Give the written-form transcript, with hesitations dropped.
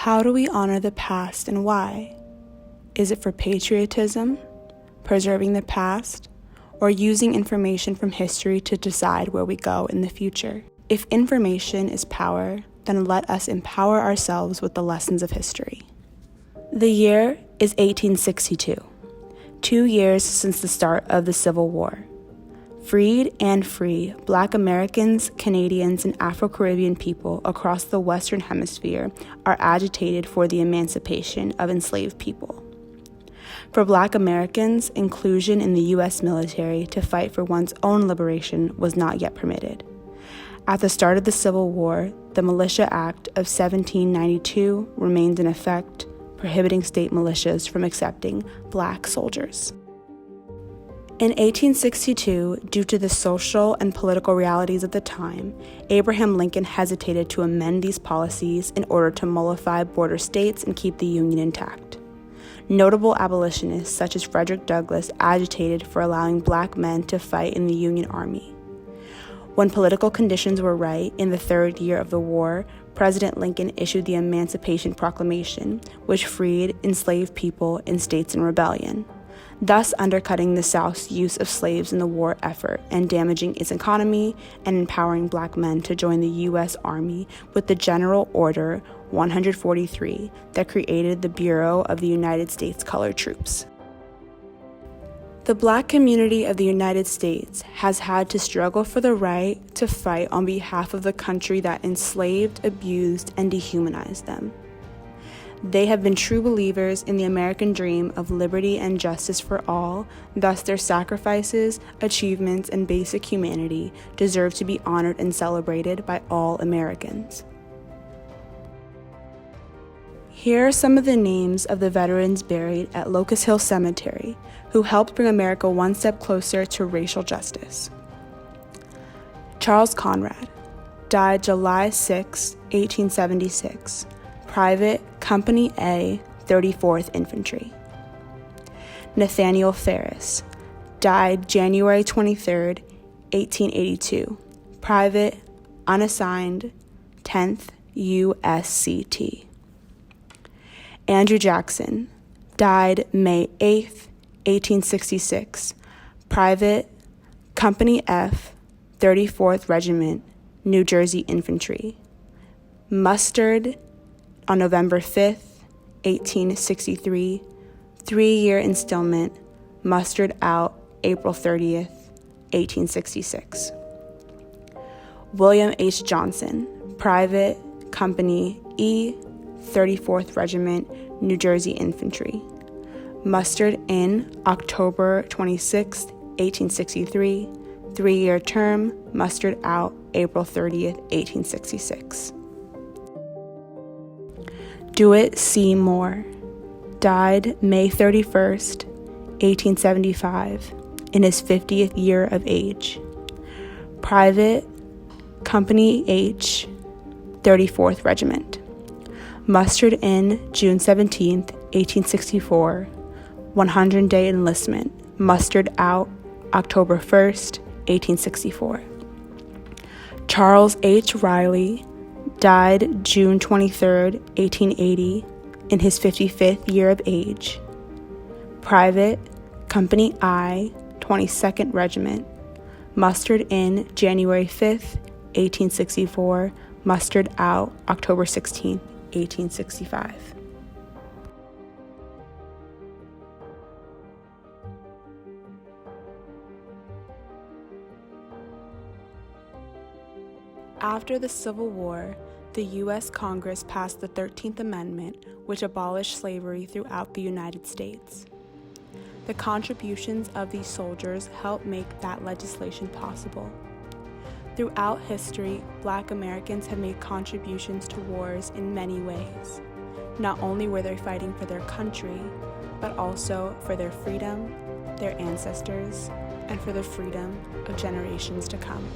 How do we honor the past and why? Is it for patriotism, preserving the past, or using information from history to decide where we go in the future? If information is power, then let us empower ourselves with the lessons of history. The year is 1862, 2 years since the start of the Civil War. Freed and free, Black Americans, Canadians, and Afro-Caribbean people across the Western Hemisphere are agitated for the emancipation of enslaved people. For Black Americans, inclusion in the U.S. military to fight for one's own liberation was not yet permitted. At the start of the Civil War, the Militia Act of 1792 remained in effect, prohibiting state militias from accepting Black soldiers. In 1862, due to the social and political realities of the time, Abraham Lincoln hesitated to amend these policies in order to mollify border states and keep the Union intact. Notable abolitionists such as Frederick Douglass agitated for allowing Black men to fight in the Union Army. When political conditions were right, in the third year of the war, President Lincoln issued the Emancipation Proclamation, which freed enslaved people in states in rebellion, thus undercutting the South's use of slaves in the war effort and damaging its economy and empowering Black men to join the U.S. Army with the General Order 143 that created the Bureau of the United States Colored Troops. The Black community of the United States has had to struggle for the right to fight on behalf of the country that enslaved, abused, and dehumanized them. They have been true believers in the American dream of liberty and justice for all, thus their sacrifices, achievements, and basic humanity deserve to be honored and celebrated by all Americans. Here are some of the names of the veterans buried at Locust Hill Cemetery who helped bring America one step closer to racial justice. Charles Conrad, died July 6, 1876. Private, Company A, 34th Infantry. Nathaniel Ferris, died January 23, 1882. Private, unassigned, 10th USCT. Andrew Jackson, died May 8, 1866. Private, Company F, 34th Regiment, New Jersey Infantry. Mustered on November 5th, 1863, 3-year installment, mustered out April 30th, 1866. William H. Johnson, Private, Company E, 34th Regiment, New Jersey Infantry. Mustered in October 26, 1863, 3-year term, mustered out April 30th, 1866. Dewitt C. Moore, died May 31st, 1875, in his 50th year of age. Private, Company H, 34th Regiment. Mustered in June 17, 1864, 100-day enlistment, mustered out October 1st, 1864. Charles H. Riley, died June 23, 1880, in his 55th year of age. Private, Company I, 22nd Regiment. Mustered in January 5, 1864, mustered out October 16, 1865. After the Civil War, the U.S. Congress passed the 13th Amendment, which abolished slavery throughout the United States. The contributions of these soldiers helped make that legislation possible. Throughout history, Black Americans have made contributions to wars in many ways. Not only were they fighting for their country, but also for their freedom, their ancestors, and for the freedom of generations to come.